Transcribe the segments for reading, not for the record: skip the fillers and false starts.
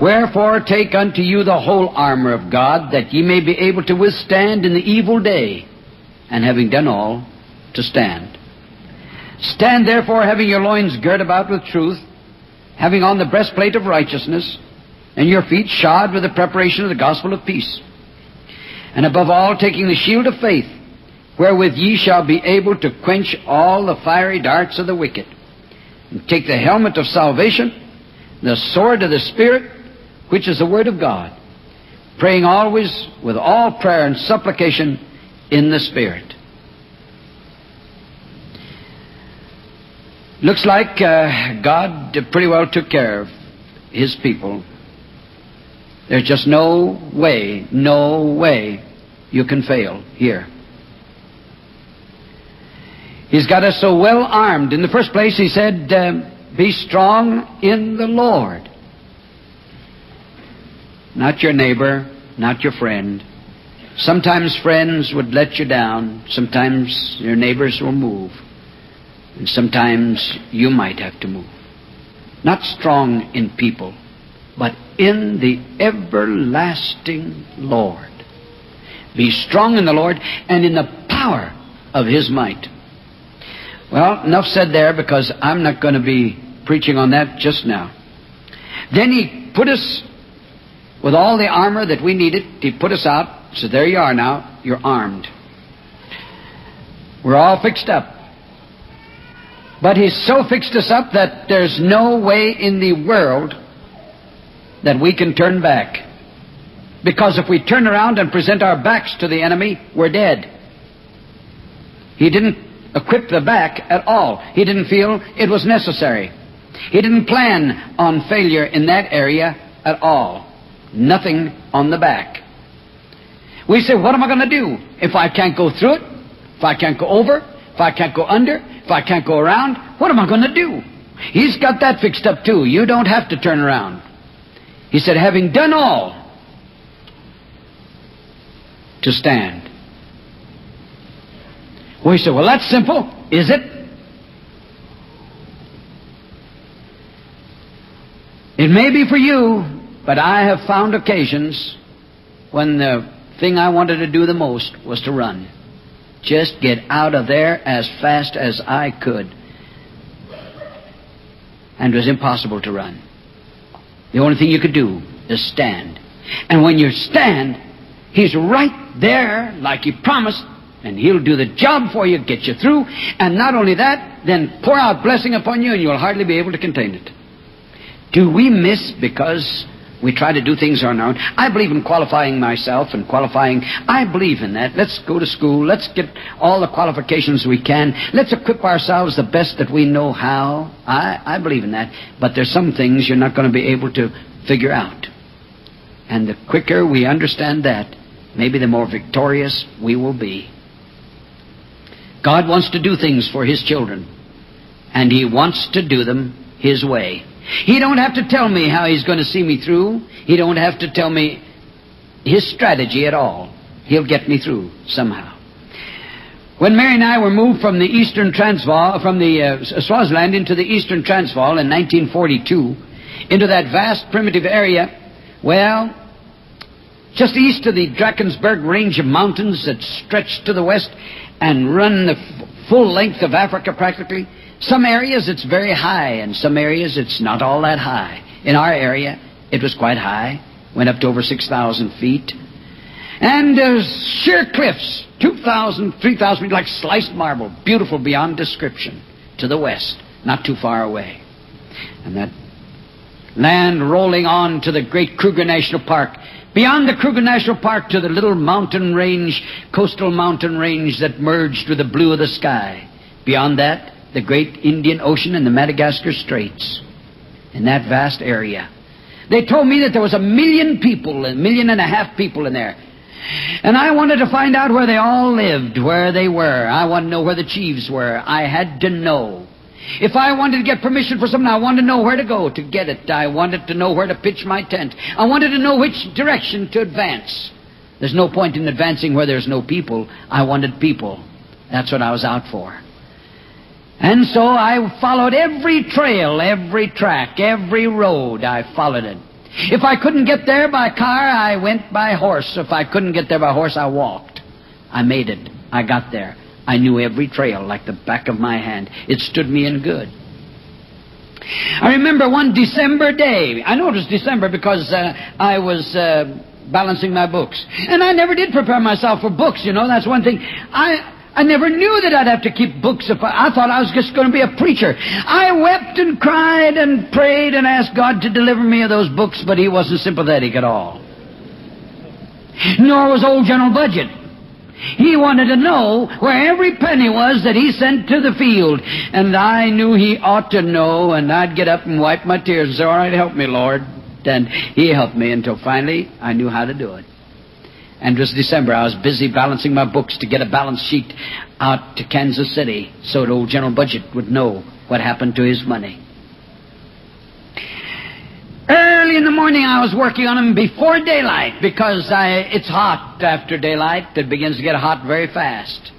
Wherefore take unto you the whole armor of God, that ye may be able to withstand in the evil day, and having done all, to stand. Stand therefore, having your loins girt about with truth, having on the breastplate of righteousness, and your feet shod with the preparation of the gospel of peace. And above all, taking the shield of faith, wherewith ye shall be able to quench all the fiery darts of the wicked. And take the helmet of salvation, the sword of the Spirit, which is the Word of God, praying always with all prayer and supplication in the Spirit. Looks like God pretty well took care of His people. There's just no way you can fail here. He's got us so well armed. In the first place, He said, be strong in the Lord. Not your neighbor, not your friend. Sometimes friends would let you down. Sometimes your neighbors will move. And sometimes you might have to move. Not strong in people, but in the everlasting Lord. Be strong in the Lord and in the power of His might. Well, enough said there, because I'm not going to be preaching on that just now. Then He put us with all the armor that we needed. He put us out. So there you are now. You're armed. We're all fixed up. But He's so fixed us up that there's no way in the world that we can turn back. Because if we turn around and present our backs to the enemy, we're dead. He didn't equip the back at all. He didn't feel it was necessary. He didn't plan on failure in that area at all. Nothing on the back. We say, what am I going to do if I can't go through it? If I can't go over? If I can't go under? If I can't go around? What am I going to do? He's got that fixed up too. You don't have to turn around. He said, having done all, to stand. We say, well, that's simple. Is it? It may be for you, but I have found occasions when the thing I wanted to do the most was to run. Just get out of there as fast as I could. And it was impossible to run. The only thing you could do is stand. And when you stand, He's right there like He promised, and He'll do the job for you, get you through. And not only that, then pour out blessing upon you, and you'll hardly be able to contain it. Do we miss because we try to do things on our own? I believe in qualifying myself and qualifying. I believe in that. Let's go to school. Let's get all the qualifications we can. Let's equip ourselves the best that we know how. I believe in that. But there's some things you're not going to be able to figure out. And the quicker we understand that, maybe the more victorious we will be. God wants to do things for His children. And He wants to do them His way. He don't have to tell me how He's going to see me through. He don't have to tell me His strategy at all. He'll get me through somehow. When Mary and I were moved from the eastern Transvaal, from the Swaziland into the eastern Transvaal in 1942, into that vast primitive area, well, just east of the Drakensberg range of mountains that stretch to the west and run the full length of Africa practically. Some areas it's very high, and some areas it's not all that high. In our area, it was quite high, went up to over 6,000 feet. And sheer cliffs, 2,000, 3,000 feet, like sliced marble, beautiful beyond description, to the west, not too far away. And that land rolling on to the great Kruger National Park. Beyond the Kruger National Park to the little mountain range, coastal mountain range that merged with the blue of the sky. Beyond that, the great Indian Ocean and the Madagascar Straits. In that vast area. They told me that there was 1 million people, 1.5 million people in there. And I wanted to find out where they all lived, where they were. I wanted to know where the chiefs were. I had to know. If I wanted to get permission for something, I wanted to know where to go to get it. I wanted to know where to pitch my tent. I wanted to know which direction to advance. There's no point in advancing where there's no people. I wanted people. That's what I was out for. And so I followed every trail, every track, every road. I followed it. If I couldn't get there by car, I went by horse. If I couldn't get there by horse, I walked. I made it. I got there. I knew every trail like the back of my hand. It stood me in good. I remember one December day. I know it was December because I was balancing my books. And I never did prepare myself for books, you know. That's one thing. I never knew that I'd have to keep books. I thought I was just going to be a preacher. I wept and cried and prayed and asked God to deliver me of those books, but He wasn't sympathetic at all. Nor was old General Budget. He wanted to know where every penny was that he sent to the field. And I knew he ought to know, and I'd get up and wipe my tears and say, all right, help me, Lord. And He helped me until finally I knew how to do it. And it was December. I was busy balancing my books to get a balance sheet out to Kansas City so that old General Budget would know what happened to his money. Early in the morning I was working on them before daylight because it's hot after daylight. It begins to get hot very fast.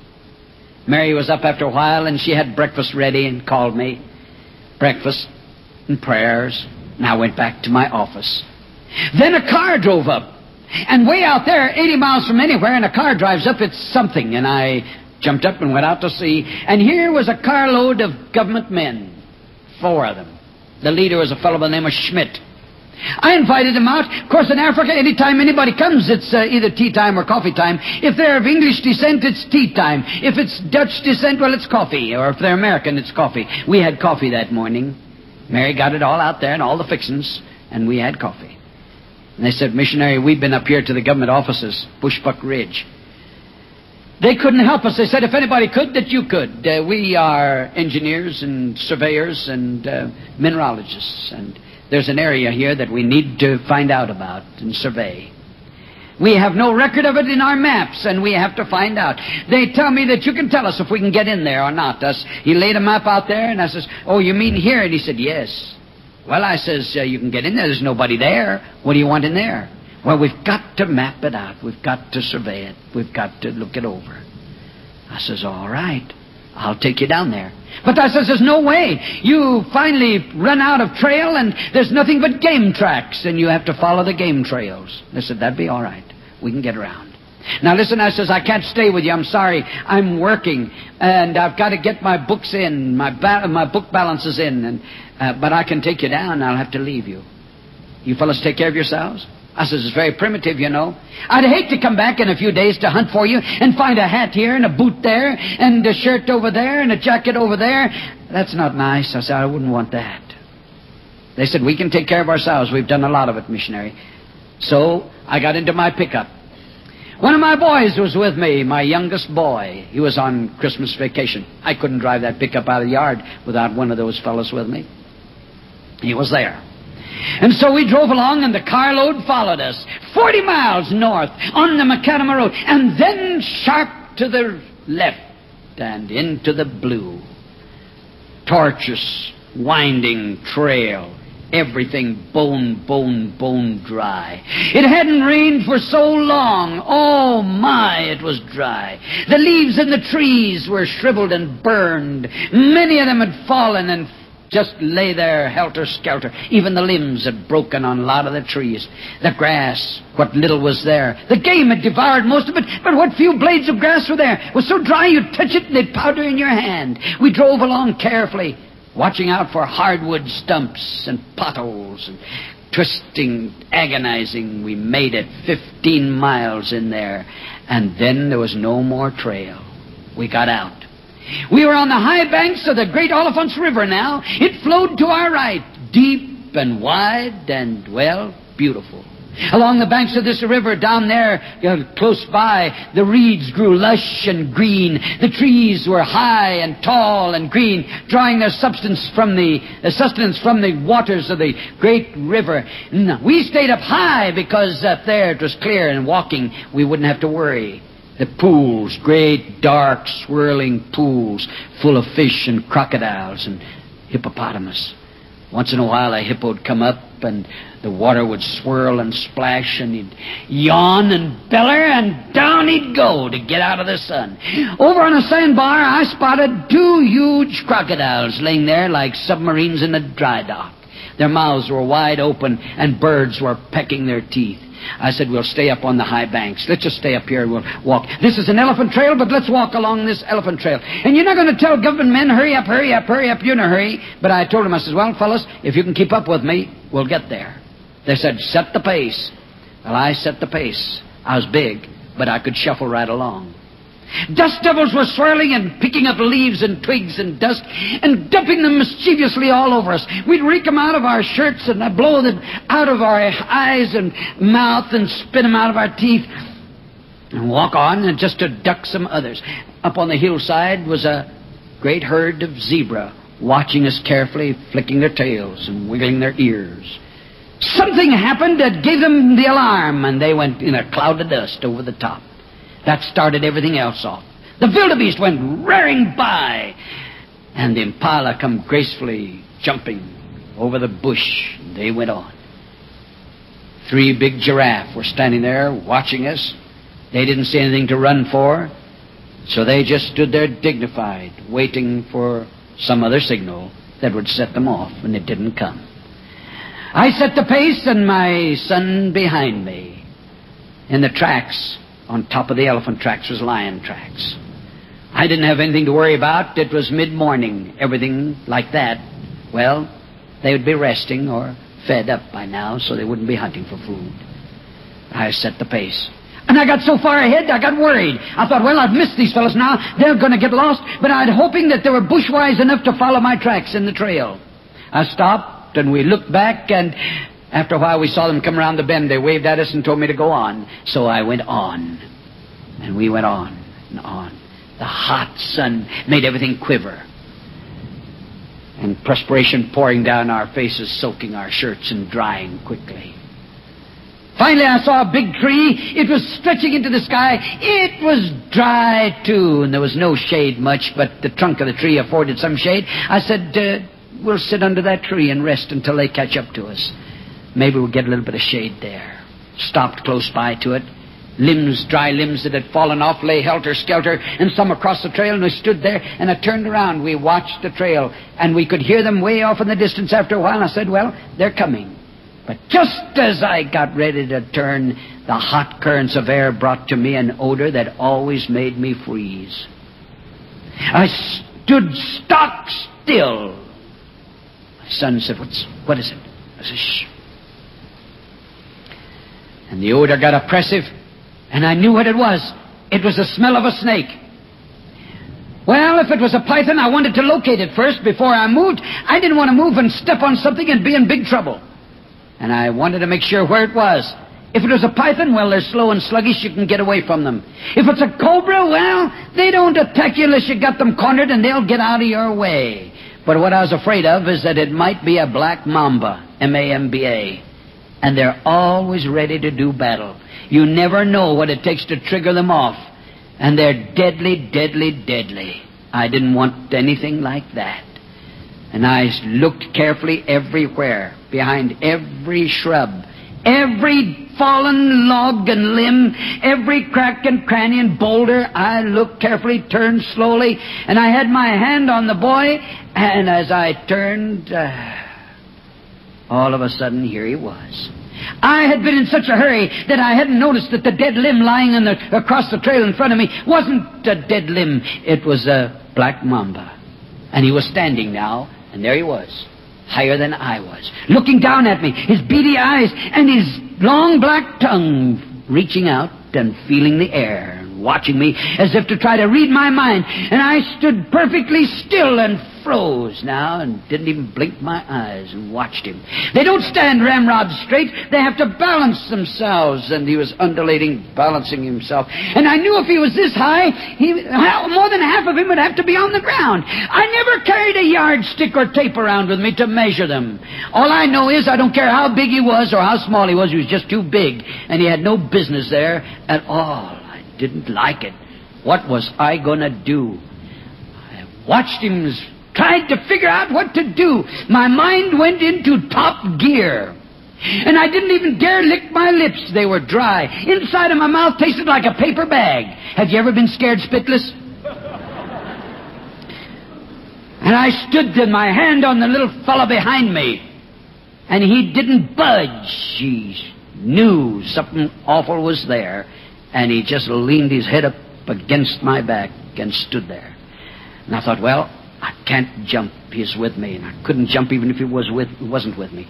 Mary was up after a while and she had breakfast ready and called me. Breakfast and prayers. And I went back to my office. Then a car drove up. And way out there, 80 miles from anywhere, and a car drives up, it's something. And I jumped up and went out to see. And here was a carload of government men. 4 of them. The leader was a fellow by the name of Schmidt. I invited him out. Of course, in Africa, any time anybody comes, it's either tea time or coffee time. If they're of English descent, it's tea time. If it's Dutch descent, well, it's coffee. Or if they're American, it's coffee. We had coffee that morning. Mary got it all out there and all the fixings, and we had coffee. And they said, Missionary, we've been up here to the government offices, Bushbuck Ridge. They couldn't help us. They said, if anybody could, that you could. We are engineers and surveyors and mineralogists, and there's an area here that we need to find out about and survey. We have no record of it in our maps, and we have to find out. They tell me that you can tell us if we can get in there or not. He laid a map out there, and I says, oh, you mean here? And he said, yes. Well, I says, you can get in there. There's nobody there. What do you want in there? Well, we've got to map it out. We've got to survey it. We've got to look it over. I says, all right. I'll take you down there. But I says, there's no way. You finally run out of trail, and there's nothing but game tracks, and you have to follow the game trails. They said, that'd be all right. We can get around. Now, listen, I says, I can't stay with you. I'm sorry. I'm working, and I've got to get my books in, my book balances in, but I can take you down. I'll have to leave you. You fellas take care of yourselves? I says, it's very primitive, you know. I'd hate to come back in a few days to hunt for you and find a hat here and a boot there and a shirt over there and a jacket over there. That's not nice. I said, I wouldn't want that. They said, we can take care of ourselves. We've done a lot of it, missionary. So I got into my pickup. One of my boys was with me, my youngest boy. He was on Christmas vacation. I couldn't drive that pickup out of the yard without one of those fellows with me. He was there. And so we drove along, and the carload followed us 40 miles north on the Macadam Road, and then sharp to the left and into the blue. Tortuous, winding trail. Everything bone dry. It hadn't rained for so long. Oh, my, it was dry. The leaves in the trees were shriveled and burned. Many of them had fallen and just lay there helter-skelter. Even the limbs had broken on a lot of the trees. The grass, what little was there. The game had devoured most of it, but what few blades of grass were there was so dry you'd touch it and they'd powder in your hand. We drove along carefully, watching out for hardwood stumps and potholes, and twisting, agonizing. We made it 15 miles in there, and then there was no more trail. We got out. We were on the high banks of the Great Oliphants River now. It flowed to our right, deep and wide and, well, beautiful. Along the banks of this river, down there, close by, the reeds grew lush and green. The trees were high and tall and green, drawing their sustenance from the waters of the great river. We stayed up high because up there it was clear, and walking we wouldn't have to worry. The pools, great, dark, swirling pools, full of fish and crocodiles and hippopotamus. Once in a while a hippo would come up, and the water would swirl and splash, and he'd yawn and beller, and down he'd go to get out of the sun. Over on a sandbar, I spotted 2 huge crocodiles laying there like submarines in a dry dock. Their mouths were wide open, and birds were pecking their teeth. I said, we'll stay up on the high banks. Let's just stay up here and we'll walk. This is an elephant trail, but let's walk along this elephant trail. And you're not going to tell government men, hurry up, hurry up, hurry up, you're in a hurry. But I told them, I said, well, fellas, if you can keep up with me, we'll get there. They said, set the pace. Well, I set the pace. I was big, but I could shuffle right along. Dust devils were swirling and picking up leaves and twigs and dust and dumping them mischievously all over us. We'd rake them out of our shirts and blow them out of our eyes and mouth and spit them out of our teeth and walk on and just to duck some others. Up on the hillside was a great herd of zebra watching us carefully, flicking their tails and wiggling their ears. Something happened that gave them the alarm, and they went in a cloud of dust over the top. That started everything else off. The wildebeest went rearing by, and the impala come gracefully jumping over the bush. They went on. 3 big giraffe were standing there watching us. They didn't see anything to run for, so they just stood there dignified, waiting for some other signal that would set them off, and it didn't come. I set the pace, and my son behind me. In the tracks, on top of the elephant tracks, was lion tracks. I didn't have anything to worry about. It was mid-morning, everything like that. Well, they would be resting or fed up by now, so they wouldn't be hunting for food. I set the pace. And I got so far ahead, I got worried. I thought, well, I've missed these fellows now. They're going to get lost. But I was hoping that they were bushwise enough to follow my tracks in the trail. I stopped, and we looked back, and after a while we saw them come around the bend. They waved at us and told me to go on. So I went on. And we went on and on. The hot sun made everything quiver. And perspiration pouring down our faces, soaking our shirts and drying quickly. Finally, I saw a big tree. It was stretching into the sky. It was dry, too, and there was no shade much, but the trunk of the tree afforded some shade. I said, we'll sit under that tree and rest until they catch up to us. Maybe we'll get a little bit of shade there. Stopped close by to it. Limbs, dry limbs that had fallen off, lay helter-skelter, and some across the trail, and we stood there, and I turned around. We watched the trail, and we could hear them way off in the distance after a while, and I said, well, they're coming. But just as I got ready to turn, the hot currents of air brought to me an odor that always made me freeze. I stood stock still. My son said, what is it? I said, shh. And the odor got oppressive, and I knew what it was. It was the smell of a snake. Well, if it was a python, I wanted to locate it first before I moved. I didn't want to move and step on something and be in big trouble. And I wanted to make sure where it was. If it was a python, well, they're slow and sluggish. You can get away from them. If it's a cobra, well, they don't attack you unless you got them cornered, and they'll get out of your way. But what I was afraid of is that it might be a Black Mamba, M-A-M-B-A. And they're always ready to do battle. You never know what it takes to trigger them off. And they're deadly, deadly, deadly. I didn't want anything like that. And I looked carefully everywhere, behind every shrub, every fallen log and limb, every crack and cranny and boulder. I looked carefully, turned slowly, and I had my hand on the boy, and as I turned, all of a sudden, here he was. I had been in such a hurry that I hadn't noticed that the dead limb lying across the trail in front of me wasn't a dead limb. It was a Black Mamba. And he was standing now, and there he was, higher than I was, looking down at me, his beady eyes and his long black tongue reaching out and feeling the air, watching me as if to try to read my mind. And I stood perfectly still and froze now and didn't even blink my eyes and watched him. They don't stand ramrod straight. They have to balance themselves. And he was undulating, balancing himself. And I knew if he was this high, more than half of him would have to be on the ground. I never carried a yardstick or tape around with me to measure them. All I know is I don't care how big he was or how small he was just too big. And he had no business there at all. I didn't like it. What was I going to do? I watched him, tried to figure out what to do. My mind went into top gear. And I didn't even dare lick my lips. They were dry. Inside of my mouth tasted like a paper bag. Have you ever been scared spitless? And I stood with my hand on the little fellow behind me. And he didn't budge. He knew something awful was there. And he just leaned his head up against my back and stood there. And I thought, well, I can't jump. He's with me. And I couldn't jump even if he wasn't with me.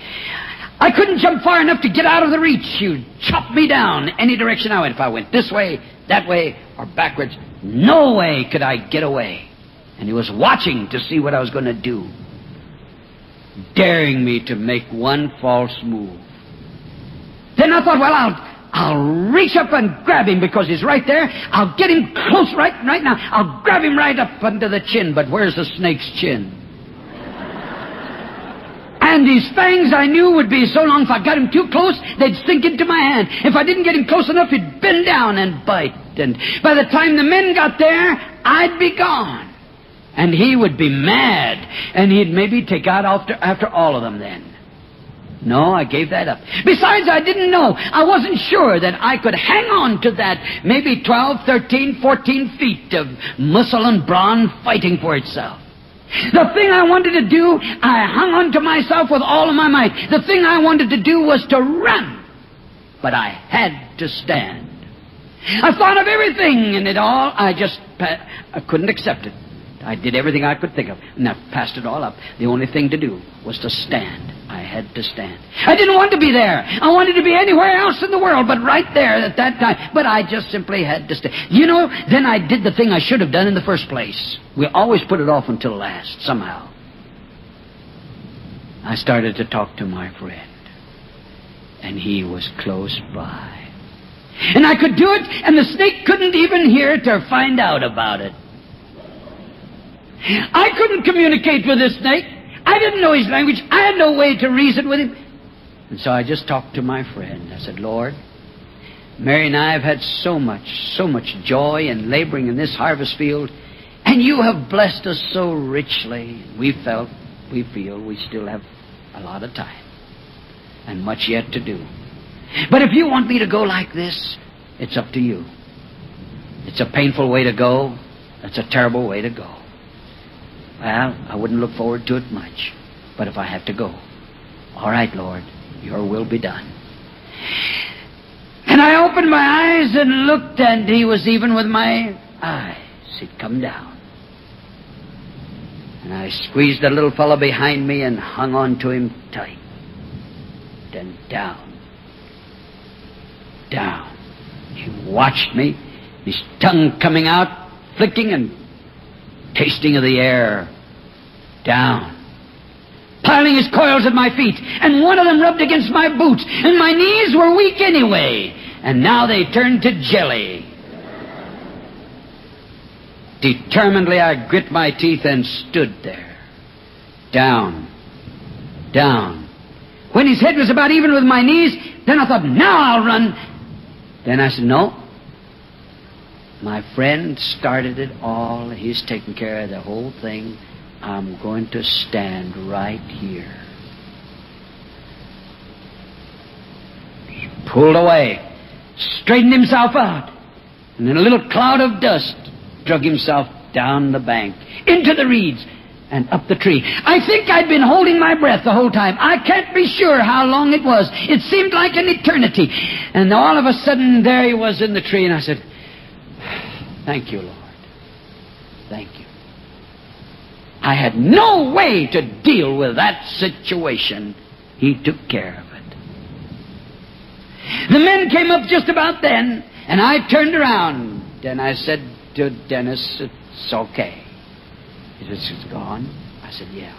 I couldn't jump far enough to get out of the reach. He would chop me down any direction I went. If I went this way, that way, or backwards, no way could I get away. And he was watching to see what I was going to do, daring me to make one false move. Then I thought, well, I'll reach up and grab him because he's right there. I'll get him close right now. I'll grab him right up under the chin. But where's the snake's chin? And his fangs, I knew, would be so long, if I got him too close, they'd sink into my hand. If I didn't get him close enough, he'd bend down and bite. And by the time the men got there, I'd be gone. And he would be mad. And he'd maybe take out after all of them then. No, I gave that up. Besides, I didn't know. I wasn't sure that I could hang on to that maybe 12, 13, 14 feet of muscle and brawn fighting for itself. The thing I wanted to do, I hung on to myself with all of my might. The thing I wanted to do was to run. But I had to stand. I thought of everything and it all. I couldn't accept it. I did everything I could think of, and I passed it all up. The only thing to do was to stand. I had to stand. I didn't want to be there. I wanted to be anywhere else in the world, but right there at that time. But I just simply had to stand. You know, then I did the thing I should have done in the first place. We always put it off until last, somehow. I started to talk to my friend, and he was close by. And I could do it, and the snake couldn't even hear it or find out about it. I couldn't communicate with this snake. I didn't know his language. I had no way to reason with him. And so I just talked to my friend. I said, Lord, Mary and I have had so much joy in laboring in this harvest field, and you have blessed us so richly. We feel we still have a lot of time and much yet to do. But if you want me to go like this, it's up to you. It's a painful way to go. It's a terrible way to go. Well, I wouldn't look forward to it much. But if I have to go, all right, Lord, your will be done. And I opened my eyes and looked, and he was even with my eyes. He'd come down. And I squeezed the little fellow behind me and hung on to him tight. Then down. Down. He watched me, his tongue coming out, flicking and tasting of the air. Down. Piling his coils at my feet, and one of them rubbed against my boots, and my knees were weak anyway, and now they turned to jelly. Determinedly I grit my teeth and stood there. Down. Down. When his head was about even with my knees, then I thought, now I'll run. Then I said, no. My friend started it all. He's taking care of the whole thing. I'm going to stand right here. He pulled away, straightened himself out, and in a little cloud of dust, drug himself down the bank, into the reeds, and up the tree. I think I'd been holding my breath the whole time. I can't be sure how long it was. It seemed like an eternity. And all of a sudden, there he was in the tree, and I said, thank you, Lord. Thank you. I had no way to deal with that situation. He took care of it. The men came up just about then, and I turned around, and I said to Dennis, it's okay. He said, it's gone. I said, yeah.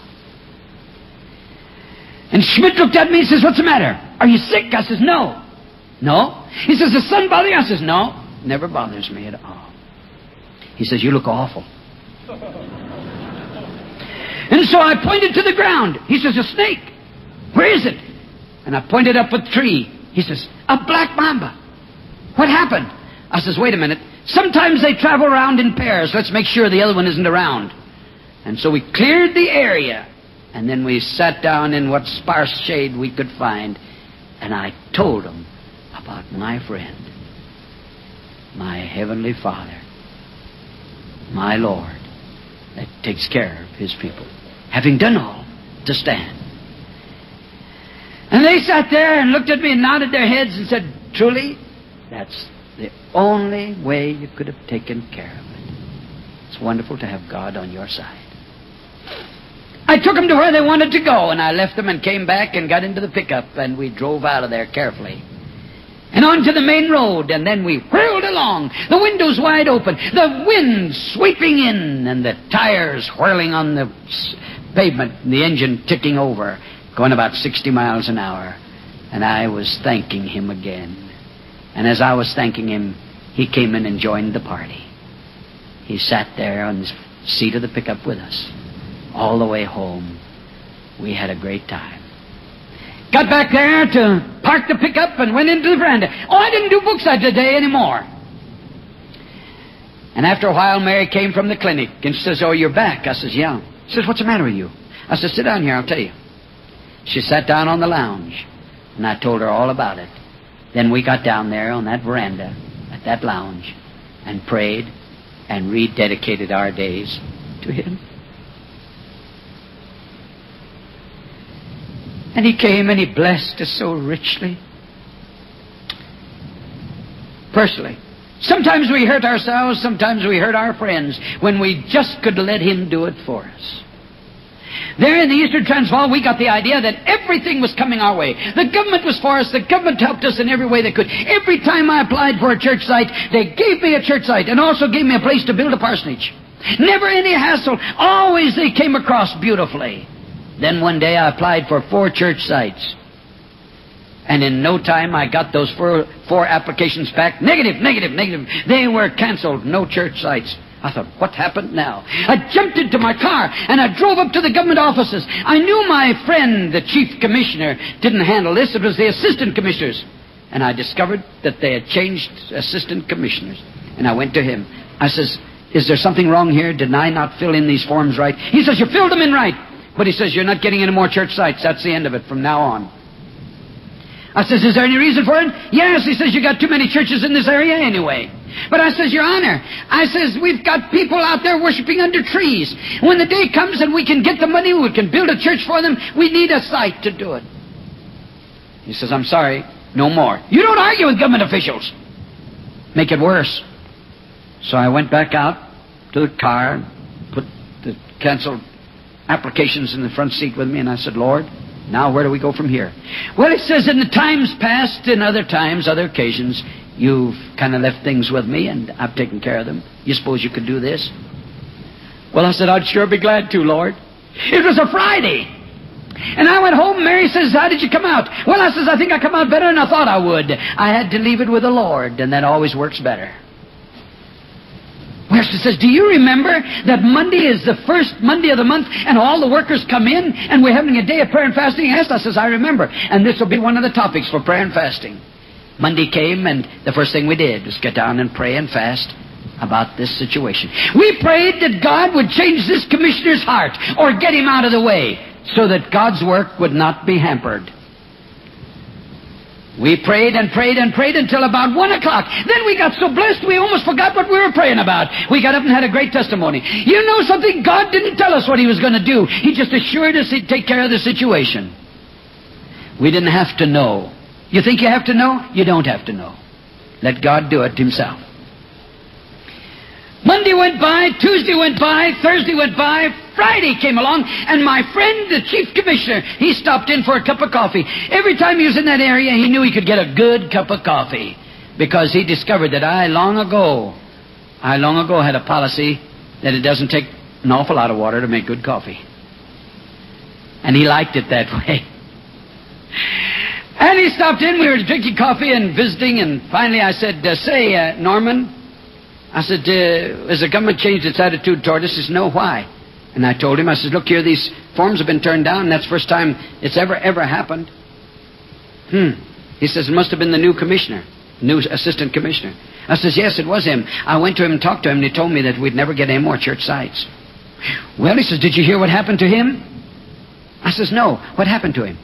And Schmidt looked at me and says, what's the matter? Are you sick? I says, no. No? He says, the sun bother you? I says, no. Never bothers me at all. He says, you look awful. And so I pointed to the ground. He says, a snake. Where is it? And I pointed up a tree. He says, a black mamba. What happened? I says, wait a minute. Sometimes they travel around in pairs. Let's make sure the other one isn't around. And so we cleared the area. And then we sat down in what sparse shade we could find. And I told him about my friend, my Heavenly Father, my Lord, that takes care of His people. Having done all, to stand. And they sat there and looked at me and nodded their heads and said, truly, that's the only way you could have taken care of it. It's wonderful to have God on your side. I took them to where they wanted to go, and I left them and came back and got into the pickup, and we drove out of there carefully. And onto the main road, and then we whirled along, the windows wide open, the wind sweeping in, and the tires whirling on the pavement, and the engine ticking over, going about 60 miles an hour. And I was thanking Him again. And as I was thanking Him, He came in and joined the party. He sat there on the seat of the pickup with us. All the way home, we had a great time. Got back there to park the pickup and went into the veranda. Oh, I didn't do bookside today anymore. And after a while, Mary came from the clinic and she says, oh, you're back. I says, yeah. She says, what's the matter with you? I said, sit down here, I'll tell you. She sat down on the lounge, and I told her all about it. Then we got down there on that veranda, at that lounge, and prayed and rededicated our days to Him. And He came and He blessed us so richly. Personally. Sometimes we hurt ourselves, sometimes we hurt our friends, when we just could let Him do it for us. There in the Eastern Transvaal, we got the idea that everything was coming our way. The government was for us. The government helped us in every way they could. Every time I applied for a church site, they gave me a church site and also gave me a place to build a parsonage. Never any hassle. Always they came across beautifully. Then one day I applied for 4 church sites. And in no time I got those four applications back. Negative. They were canceled. No church sites. I thought, what happened now? I jumped into my car and I drove up to the government offices. I knew my friend, the chief commissioner, didn't handle this. It was the assistant commissioners. And I discovered that they had changed assistant commissioners. And I went to him. I says, is there something wrong here? Did I not fill in these forms right? He says, you filled them in right. But he says, you're not getting any more church sites. That's the end of it from now on. I says, is there any reason for it? Yes, he says, you got too many churches in this area anyway. But I says, Your Honor, I says, we've got people out there worshiping under trees. When the day comes and we can get the money, we can build a church for them, we need a site to do it. He says, I'm sorry, no more. You don't argue with government officials. Make it worse. So I went back out to the car and put the canceled applications in the front seat with me, and I said, Lord, now where do we go from here? Well, it says in the times past, in other times, other occasions, you've kind of left things with me, and I've taken care of them. You suppose you could do this? Well, I said, I'd sure be glad to, Lord. It was a Friday. And I went home. Mary says, how did you come out? Well, I says, I think I come out better than I thought I would. I had to leave it with the Lord, and that always works better. Well, she says, do you remember that Monday is the first Monday of the month and all the workers come in and we're having a day of prayer and fasting? Yes, I says, I remember. And this will be one of the topics for prayer and fasting. Monday came, and the first thing we did was get down and pray and fast about this situation. We prayed that God would change this commissioner's heart or get him out of the way so that God's work would not be hampered. We prayed and prayed and prayed until about 1 o'clock. Then we got so blessed we almost forgot what we were praying about. We got up and had a great testimony. You know something? God didn't tell us what He was going to do. He just assured us He'd take care of the situation. We didn't have to know. You think you have to know? You don't have to know. Let God do it Himself. Monday went by, Tuesday went by, Thursday went by, Friday came along, and my friend, the chief commissioner, he stopped in for a cup of coffee. Every time he was in that area, he knew he could get a good cup of coffee, because he discovered that I long ago had a policy that it doesn't take an awful lot of water to make good coffee. And he liked it that way. And he stopped in, we were drinking coffee and visiting, and finally I said, say, Norman, I said, has the government changed its attitude toward us? He said, no, why? And I told him, I said, look here, these forms have been turned down, and that's the first time it's ever happened. He says, it must have been the new commissioner, new assistant commissioner. I says, yes, it was him. I went to him and talked to him, and he told me that we'd never get any more church sites. Well, he says, did you hear what happened to him? I says, no, what happened to him?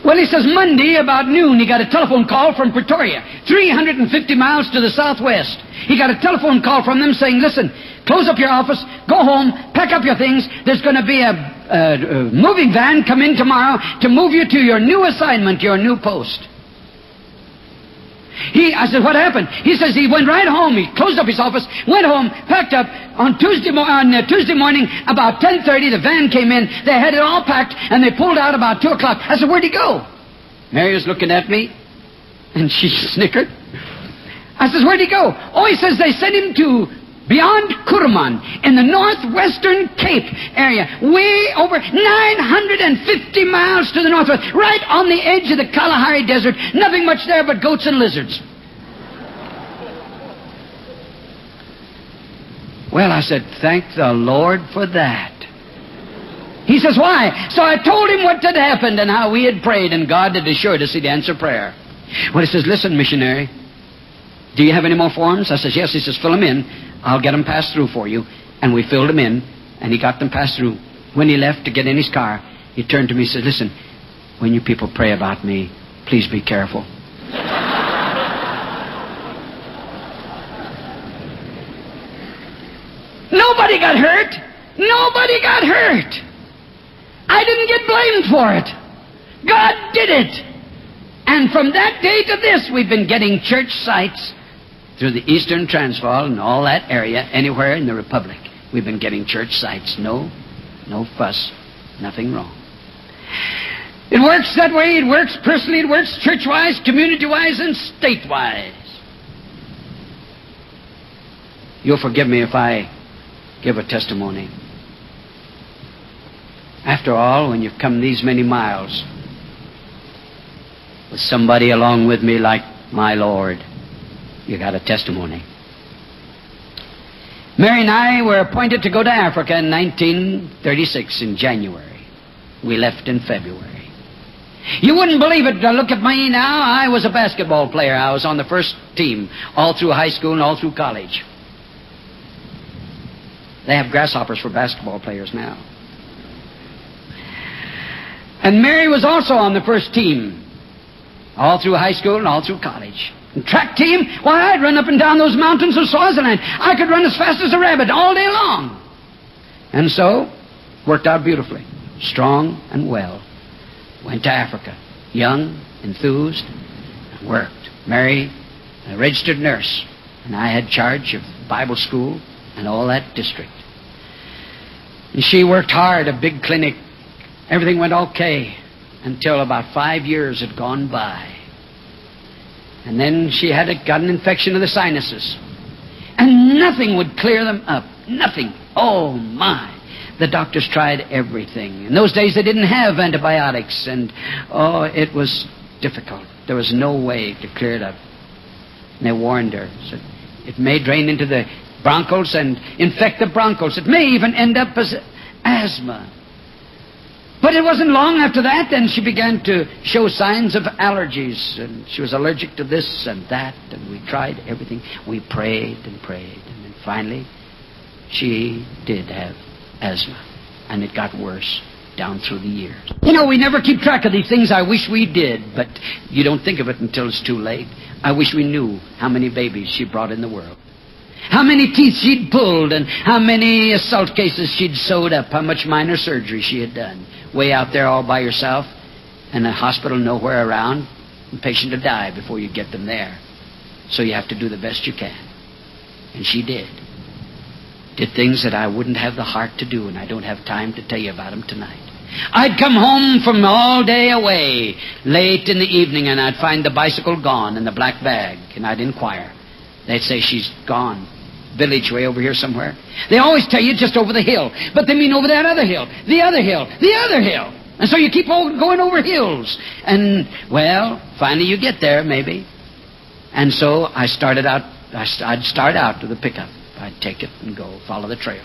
Well, he says, Monday about noon, he got a telephone call from Pretoria, 350 miles to the southwest. He got a telephone call from them saying, listen, close up your office, go home, pack up your things. There's going to be a moving van come in tomorrow to move you to your new assignment, your new post. I said, what happened? He says he went right home. He closed up his office, went home, packed up. On Tuesday morning, about 10:30, the van came in. They had it all packed, and they pulled out about 2 o'clock. I said, where'd he go? Mary was looking at me, and she snickered. I says, where'd he go? Oh, he says they sent him to beyond Kuruman in the northwestern Cape area, way over 950 miles to the northwest, right on the edge of the Kalahari Desert. Nothing much there but goats and lizards. Well, I said, thank the Lord for that. He says, why? So I told him what had happened and how we had prayed, and God had assured us he'd answer prayer. Well, he says, listen, missionary, do you have any more forms? I says, yes. He says, fill them in. I'll get them passed through for you. And we filled them in, and he got them passed through. When he left to get in his car, he turned to me and said, listen, when you people pray about me, please be careful. Nobody got hurt. Nobody got hurt. I didn't get blamed for it. God did it. And from that day to this, we've been getting church sites through the Eastern Transvaal and all that area, anywhere in the Republic. We've been getting church sites. No fuss, nothing wrong. It works that way. It works personally. It works church-wise, community-wise, and state-wise. You'll forgive me if I give a testimony. After all, when you've come these many miles with somebody along with me like my Lord, you got a testimony. Mary and I were appointed to go to Africa in 1936 in January. We left in February. You wouldn't believe it. Look at me now. I was a basketball player. I was on the first team all through high school and all through college. They have grasshoppers for basketball players now. And Mary was also on the first team all through high school and all through college. And track team, why, I'd run up and down those mountains of Swaziland. I could run as fast as a rabbit all day long. And so, worked out beautifully, strong and well. Went to Africa, young, enthused, and worked. Mary, a registered nurse, and I had charge of Bible school and all that district. And she worked hard, a big clinic. Everything went okay until about 5 years had gone by. And then she got an infection of the sinuses. And nothing would clear them up. Nothing. Oh, my. The doctors tried everything. In those days, they didn't have antibiotics. And, it was difficult. There was no way to clear it up. And they warned her. Said, it may drain into the bronchioles and infect the bronchioles. It may even end up as asthma. But it wasn't long after that, then she began to show signs of allergies, and she was allergic to this and that, and we tried everything. We prayed and prayed, and then finally she did have asthma, and it got worse down through the years. You know, we never keep track of these things. I wish we did, but you don't think of it until it's too late. I wish we knew how many babies she brought in the world. How many teeth she'd pulled, and how many assault cases she'd sewed up, how much minor surgery she had done. Way out there all by yourself, and a hospital nowhere around, and patient to die before you get them there. So you have to do the best you can. And she did. Did things that I wouldn't have the heart to do, and I don't have time to tell you about them tonight. I'd come home from all day away, late in the evening, and I'd find the bicycle gone and the black bag, and I'd inquire. They'd say, she's gone. Village way over here somewhere. They always tell you just over the hill, but they mean over that other hill, the other hill, the other hill. And so you keep going over hills. And, well, finally you get there, maybe. And so I'd start out with a pickup. I'd take it and go, follow the trail.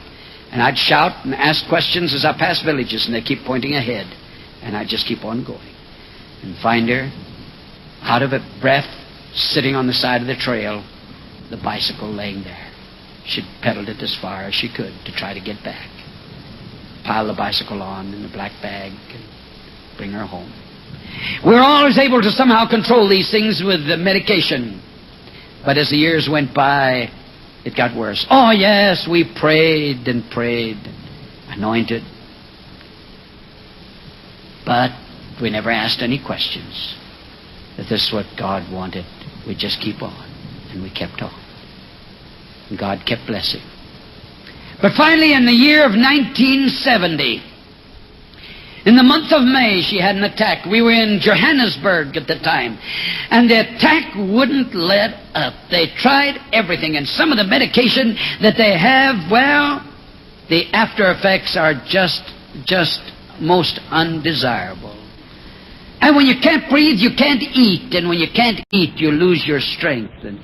And I'd shout and ask questions as I passed villages, and they keep pointing ahead. And I'd just keep on going. And find her, out of breath, sitting on the side of the trail, the bicycle laying there. She'd pedaled it as far as she could to try to get back. Pile the bicycle on in the black bag and bring her home. We're always able to somehow control these things with the medication. But as the years went by, it got worse. Oh, yes, we prayed and prayed, anointed. But we never asked any questions. If this is what God wanted, we just keep on. And we kept on. And God kept blessing. But finally, in the year of 1970, in the month of May, she had an attack. We were in Johannesburg at the time. And the attack wouldn't let up. They tried everything. And some of the medication that they have, well, the after effects are just most undesirable. And when you can't breathe, you can't eat. And when you can't eat, you lose your strength. And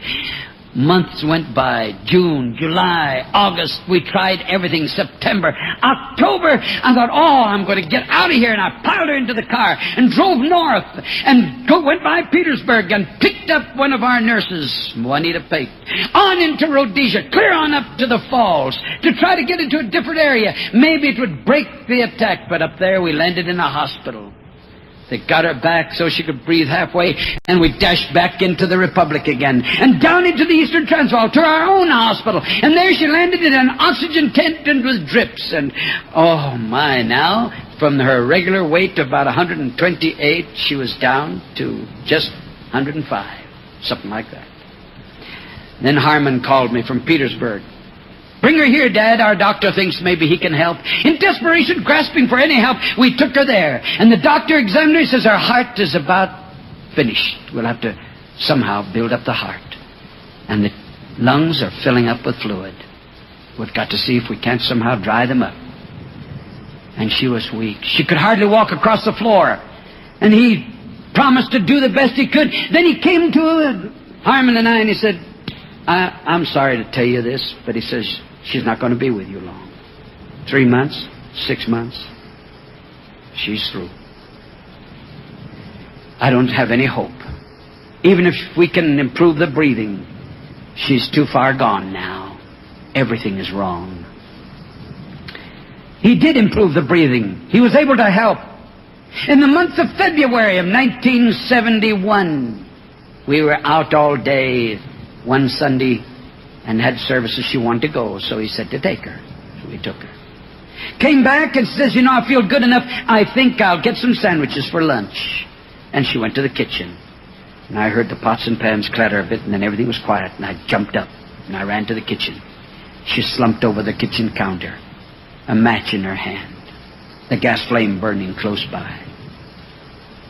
months went by. June, July, August. We tried everything. September, October. I thought, I'm going to get out of here. And I piled her into the car and drove north and went by Petersburg and picked up one of our nurses, Juanita Pate, on into Rhodesia, clear on up to the falls to try to get into a different area. Maybe it would break the attack. But up there, we landed in a hospital. They got her back so she could breathe halfway, and we dashed back into the Republic again, and down into the Eastern Transvaal to our own hospital. And there she landed in an oxygen tent and with drips. And, oh my, now, from her regular weight of about 128, she was down to just 105, something like that. Then Harmon called me from Petersburg. Bring her here, Dad. Our doctor thinks maybe he can help. In desperation, grasping for any help, we took her there. And the doctor examined her. He says, her heart is about finished. We'll have to somehow build up the heart. And the lungs are filling up with fluid. We've got to see if we can't somehow dry them up. And she was weak. She could hardly walk across the floor. And he promised to do the best he could. Then he came to Harmon and I, and he said, I'm sorry to tell you this, but he says, she's not going to be with you long. 3 months, 6 months, she's through. I don't have any hope. Even if we can improve the breathing, she's too far gone now. Everything is wrong. He did improve the breathing. He was able to help. In the month of February of 1971, we were out all day one Sunday and had services. She wanted to go, so he said to take her. So we took her. Came back and says, I feel good enough. I think I'll get some sandwiches for lunch. And she went to the kitchen. And I heard the pots and pans clatter a bit, and then everything was quiet. And I jumped up, and I ran to the kitchen. She slumped over the kitchen counter, a match in her hand, the gas flame burning close by.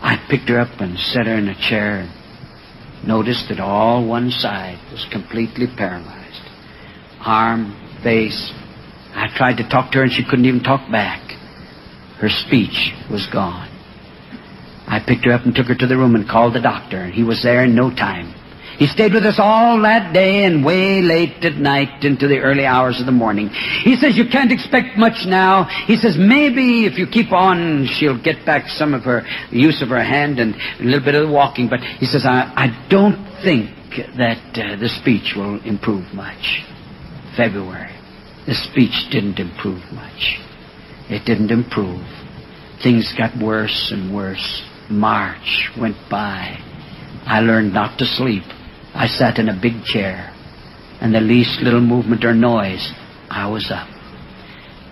I picked her up and set her in a chair and noticed that all one side was completely paralyzed. Arm, face. I tried to talk to her, and she couldn't even talk back. Her speech was gone. I picked her up and took her to the room and called the doctor, and he was there in no time. He stayed with us all that day and way late at night into the early hours of the morning. He says, you can't expect much now. He says, maybe if you keep on, she'll get back some of her use of her hand and a little bit of the walking. But he says, I don't think that the speech will improve much. February. The speech didn't improve much. It didn't improve. Things got worse and worse. March went by. I learned not to sleep. I sat in a big chair, and the least little movement or noise, I was up.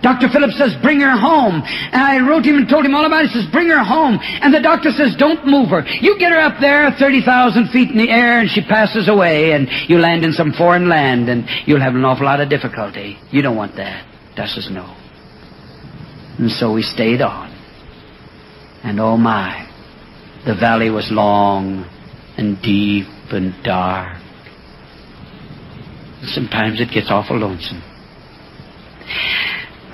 Dr. Phillips says, bring her home. And I wrote him and told him all about it. He says, bring her home. And the doctor says, don't move her. You get her up there 30,000 feet in the air, and she passes away, and you land in some foreign land, and you'll have an awful lot of difficulty. You don't want that. Doc says, no. And so we stayed on. And oh my, the valley was long and deep and dark. Sometimes it gets awful lonesome.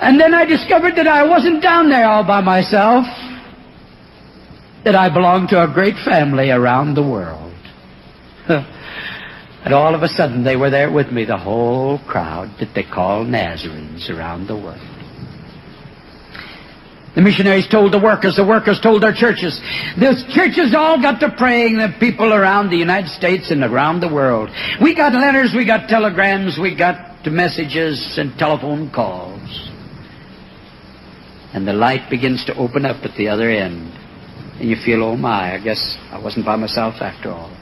And then I discovered that I wasn't down there all by myself, that I belonged to a great family around the world. And all of a sudden they were there with me, the whole crowd that they call Nazarenes around the world. The missionaries told the workers told their churches. Those churches all got to praying, the people around the United States and around the world. We got letters, we got telegrams, we got messages and telephone calls. And the light begins to open up at the other end. And you feel, oh my, I guess I wasn't by myself after all.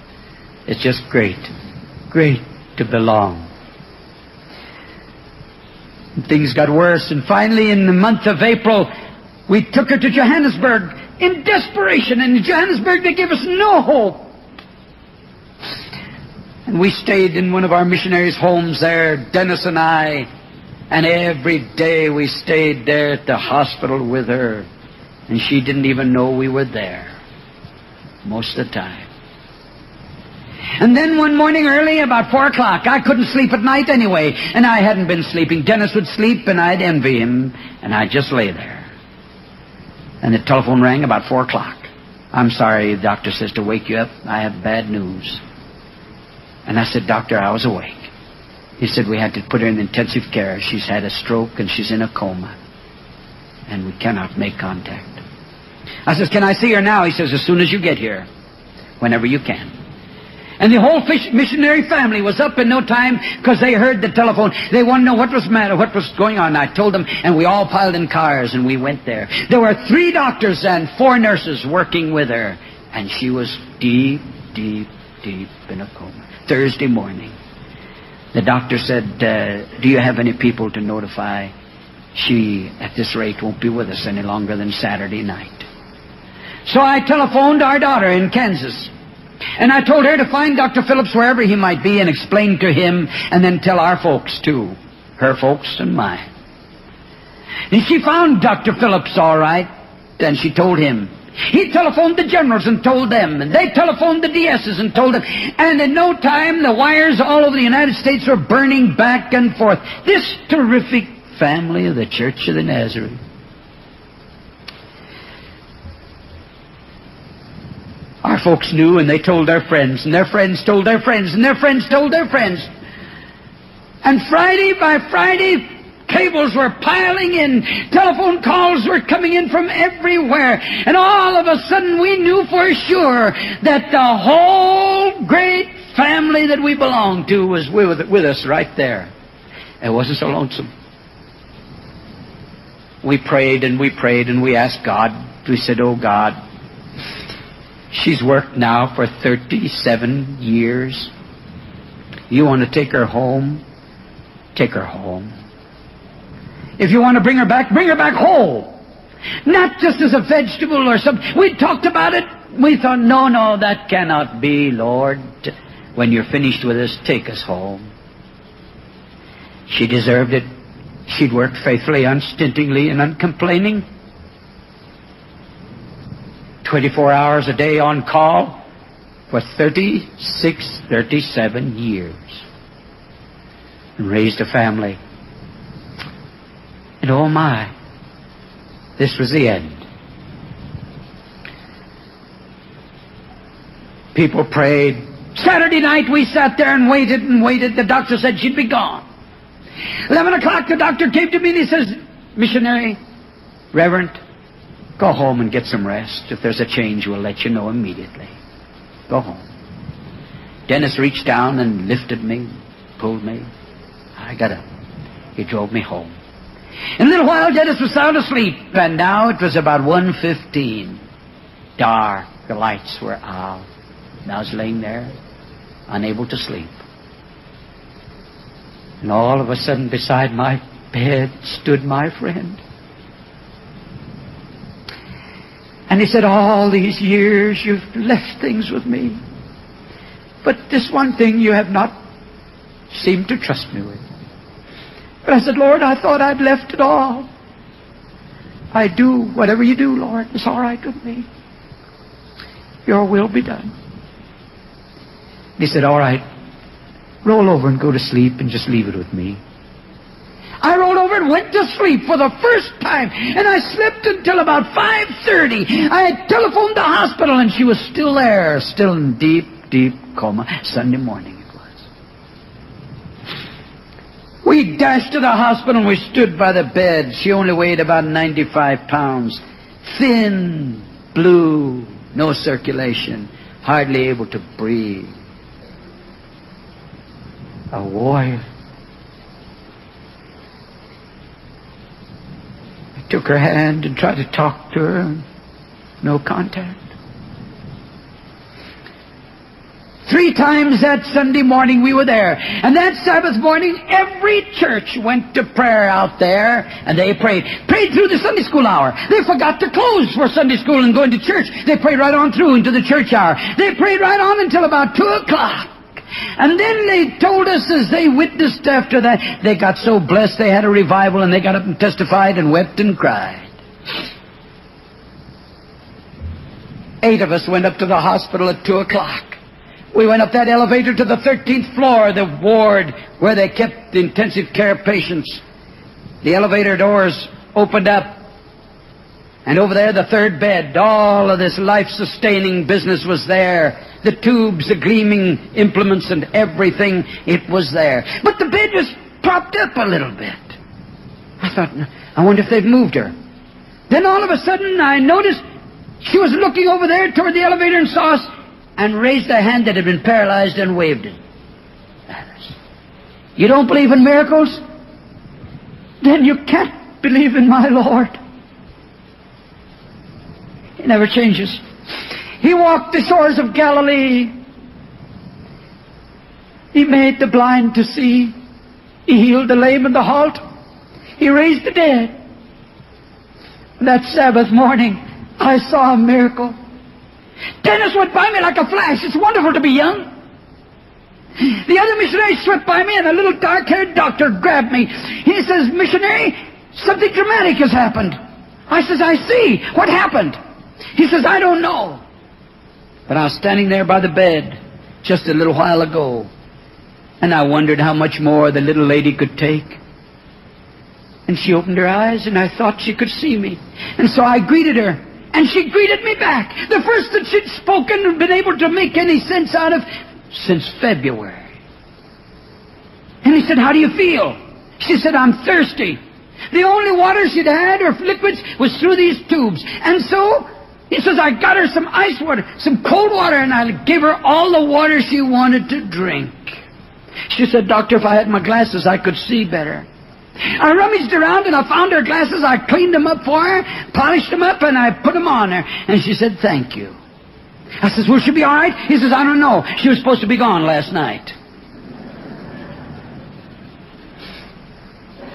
It's just great, great to belong. And things got worse, and finally in the month of April, we took her to Johannesburg in desperation. And in Johannesburg, they gave us no hope. And we stayed in one of our missionaries' homes there, Dennis and I, and every day we stayed there at the hospital with her, and she didn't even know we were there most of the time. And then one morning early, about 4 o'clock, I couldn't sleep at night anyway, and I hadn't been sleeping. Dennis would sleep, and I'd envy him, and I'd just lay there. And the telephone rang about 4 o'clock. I'm sorry, the doctor says to wake you up. I have bad news. And I said, Doctor, I was awake. He said, we had to put her in intensive care. She's had a stroke and she's in a coma. And we cannot make contact. I says, can I see her now? He says, as soon as you get here. Whenever you can. And the whole missionary family was up in no time because they heard the telephone. They wanted to know what was the matter, what was going on. I told them, and we all piled in cars and we went there. There were 3 doctors and 4 nurses working with her. And she was deep, deep, deep in a coma. Thursday morning. The doctor said, do you have any people to notify? She, at this rate, won't be with us any longer than Saturday night. So I telephoned our daughter in Kansas. And I told her to find Dr. Phillips wherever he might be and explain to him and then tell our folks too. Her folks and mine. And she found Dr. Phillips all right. And she told him. He telephoned the generals and told them, and they telephoned the DSs and told them, and in no time the wires all over the United States were burning back and forth. This terrific family of the Church of the Nazarene. Our folks knew, and they told their friends, and their friends told their friends, and their friends told their friends. And Friday by Friday, cables were piling in. Telephone calls were coming in from everywhere. And all of a sudden we knew for sure that the whole great family that we belonged to was with us right there. It wasn't so lonesome. We prayed and we prayed and we asked God. We said, oh God, she's worked now for 37 years. You want to take her home? Take her home. If you want to bring her back whole. Not just as a vegetable or something. We talked about it. We thought, no, that cannot be, Lord. When you're finished with us, take us home. She deserved it. She'd worked faithfully, unstintingly, and uncomplaining. 24 hours a day on call for 37 years. And raised a family. And oh my, this was the end. People prayed. Saturday night we sat there and waited and waited. The doctor said she'd be gone. 11 o'clock the doctor came to me and he says, Missionary, Reverend, go home and get some rest. If there's a change, we'll let you know immediately. Go home. Dennis reached down and lifted me, pulled me. I got up. He drove me home. In a little while, Dennis was sound asleep, and now it was about 1:15. Dark, the lights were out. And I was laying there, unable to sleep. And all of a sudden, beside my bed stood my friend. And he said, all these years you've left things with me. But this one thing you have not seemed to trust me with. But I said, Lord, I thought I'd left it all. I do whatever you do, Lord. It's all right with me. Your will be done. He said, all right, roll over and go to sleep and just leave it with me. I rolled over and went to sleep for the first time, and I slept until about 5:30. I had telephoned the hospital, and she was still there, still in deep, deep coma. Sunday morning it was. We dashed to the hospital, and we stood by the bed. She only weighed about 95 pounds. Thin, blue, no circulation, hardly able to breathe. A warrior. I took her hand and tried to talk to her. No contact. 3 times that Sunday morning we were there. And that Sabbath morning, every church went to prayer out there, and they prayed. Prayed through the Sunday school hour. They forgot to close for Sunday school and going to church. They prayed right on through into the church hour. They prayed right on until about 2 o'clock. And then they told us as they witnessed after that, they got so blessed they had a revival, and they got up and testified and wept and cried. 8 of us went up to the hospital at 2 o'clock. We went up that elevator to the 13th floor, the ward where they kept the intensive care patients. The elevator doors opened up, and over there, the 3rd bed, all of this life-sustaining business was there. The tubes, the gleaming implements, and everything, it was there. But the bed was propped up a little bit. I thought, I wonder if they've moved her. Then all of a sudden, I noticed she was looking over there toward the elevator and saw us, and raised a hand that had been paralyzed and waved it at us. You don't believe in miracles? Then you can't believe in my Lord. He never changes. He walked the shores of Galilee. He made the blind to see. He healed the lame and the halt. He raised the dead. That Sabbath morning, I saw a miracle. Dennis went by me like a flash. It's wonderful to be young. The other missionary swept by me, and a little dark-haired doctor grabbed me. He says, "Missionary, something dramatic has happened." I says, "I see. What happened?" He says, "I don't know. But I was standing there by the bed just a little while ago, and I wondered how much more the little lady could take. And she opened her eyes, and I thought she could see me. And so I greeted her. And she greeted me back. The first that she'd spoken and been able to make any sense out of since February. And he said, "How do you feel?" She said, "I'm thirsty." The only water she'd had or liquids was through these tubes. And so, he says, I got her some ice water, some cold water, and I gave her all the water she wanted to drink. She said, "Doctor, if I had my glasses, I could see better." I rummaged around and I found her glasses. I cleaned them up for her, polished them up, and I put them on her. And she said, "Thank you." I says, "Will she be all right?" He says, "I don't know. She was supposed to be gone last night."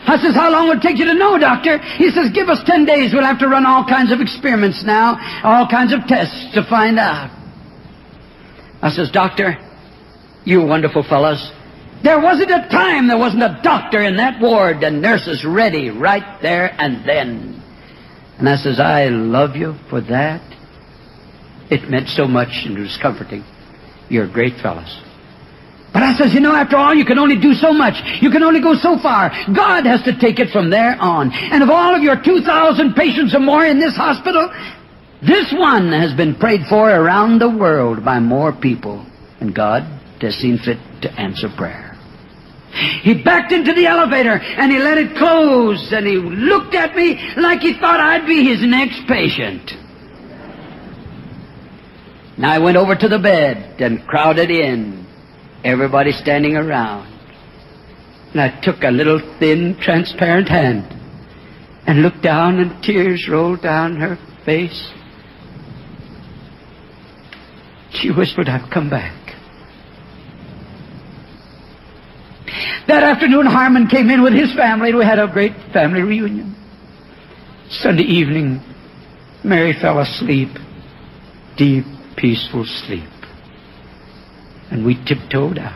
I says, "How long would it take you to know, doctor?" He says, "Give us 10 days. We'll have to run all kinds of experiments now, all kinds of tests to find out." I says, "Doctor, you wonderful fellas. There wasn't a time there wasn't a doctor in that ward and nurses ready right there and then." And I says, "I love you for that. It meant so much and it was comforting. You're great fellas. But I says, after all, you can only do so much. You can only go so far. God has to take it from there on. And of all of your 2,000 patients or more in this hospital, this one has been prayed for around the world by more people. And God has seen fit to answer prayer." He backed into the elevator, and he let it close, and he looked at me like he thought I'd be his next patient. And I went over to the bed and crowded in, everybody standing around. And I took a little thin, transparent hand and looked down, and tears rolled down her face. She whispered, "I've come back." That afternoon, Harmon came in with his family, and we had a great family reunion. Sunday evening, Mary fell asleep, deep, peaceful sleep. And we tiptoed out,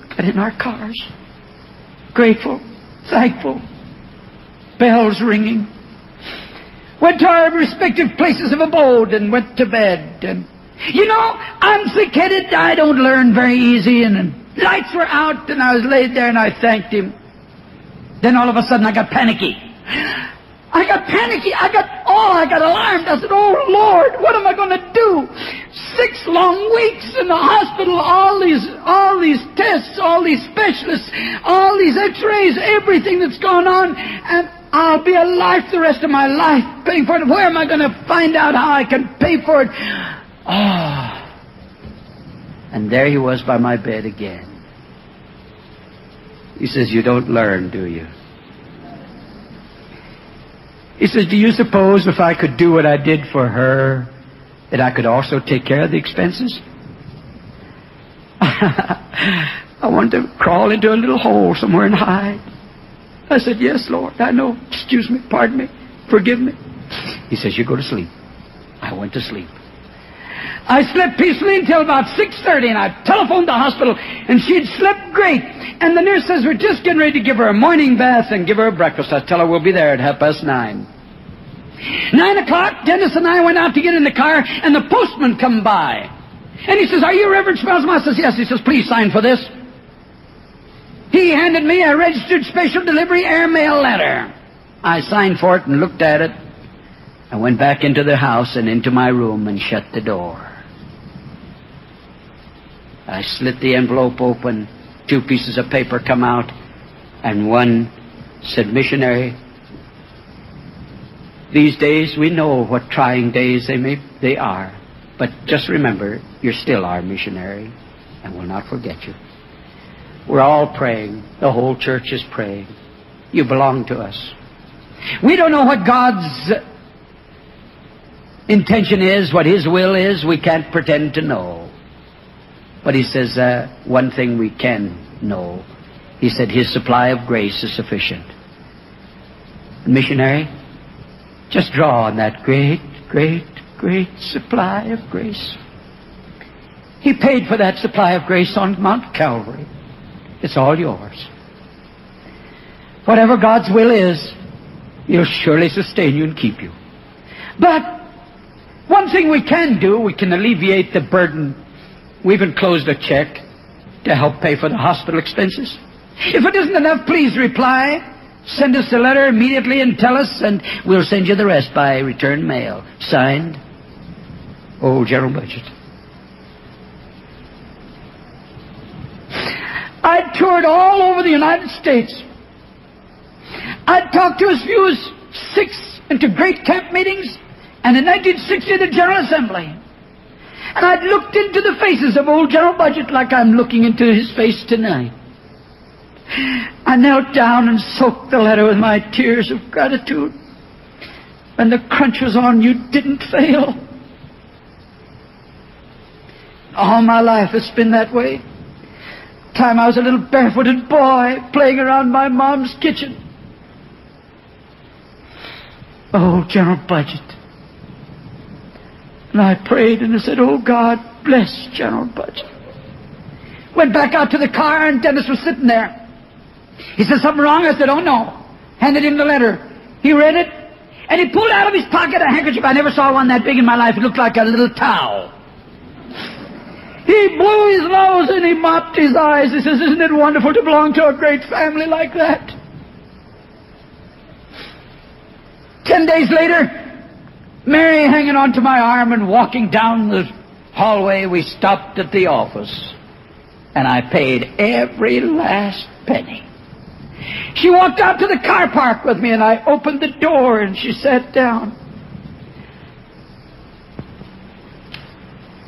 got in our cars, grateful, thankful, bells ringing, went to our respective places of abode and went to bed. And, I'm thick-headed. I don't learn very easy, and lights were out, and I was laid there, and I thanked him. Then all of a sudden, I got panicky. I got alarmed. I said, "Oh, Lord, what am I going to do? 6 long weeks in the hospital, all these tests, all these specialists, all these x-rays, everything that's gone on, and I'll be alive the rest of my life paying for it. Where am I going to find out how I can pay for it?" Oh. And there he was by my bed again. He says, "You don't learn, do you?" He says, "Do you suppose if I could do what I did for her, that I could also take care of the expenses?" I wanted to crawl into a little hole somewhere and hide. I said, yes, Lord, I know. Excuse me, pardon me, forgive me. He says, you go to sleep. I went to sleep. I slept peacefully until about 6:30, and I telephoned the hospital, and she'd slept great. And the nurse says, we're just getting ready to give her a morning bath and give her a breakfast. I tell her we'll be there at 9:30. 9 o'clock, Dennis and I went out to get in the car, and the postman come by. And he says, are you Reverend Schmelzenbach? I says, yes. He says, please sign for this. He handed me a registered special delivery airmail letter. I signed for it and looked at it. I went back into the house and into my room and shut the door. I slit the envelope open. 2 pieces of paper come out, and one said, missionary, these days we know what trying days they are, but just remember, you're still our missionary, and we'll not forget you. We're all praying. The whole church is praying. You belong to us. We don't know what God's intention is, what His will is. We can't pretend to know. But He says one thing we can know. He said His supply of grace is sufficient. Missionary, just draw on that great, great, great supply of grace. He paid for that supply of grace on Mount Calvary. It's all yours. Whatever God's will is, He'll surely sustain you and keep you. But one thing we can do, we can alleviate the burden. We've enclosed a check to help pay for the hospital expenses. If it isn't enough, please reply. Send us a letter immediately and tell us, and we'll send you the rest by return mail. Signed, Old General Budget. I toured all over the United States. I'd talked to as few as 6 into great camp meetings, and in 1960 the General Assembly. And I'd looked into the faces of Old General Budget like I'm looking into his face tonight. I knelt down and soaked the letter with my tears of gratitude. When the crunch was on, you didn't fail. All my life it's been that way. Time I was a little barefooted boy playing around my mom's kitchen. Oh, General Budget. And I prayed and I said, oh God, bless General Budget. Went back out to the car and Dennis was sitting there. He said, something wrong? I said, oh no. Handed him the letter. He read it and he pulled out of his pocket a handkerchief. I never saw one that big in my life. It looked like a little towel. He blew his nose and he mopped his eyes. He says, isn't it wonderful to belong to a great family like that? 10 days later, Mary hanging onto my arm and walking down the hallway, we stopped at the office. And I paid every last penny. She walked out to the car park with me and I opened the door and she sat down.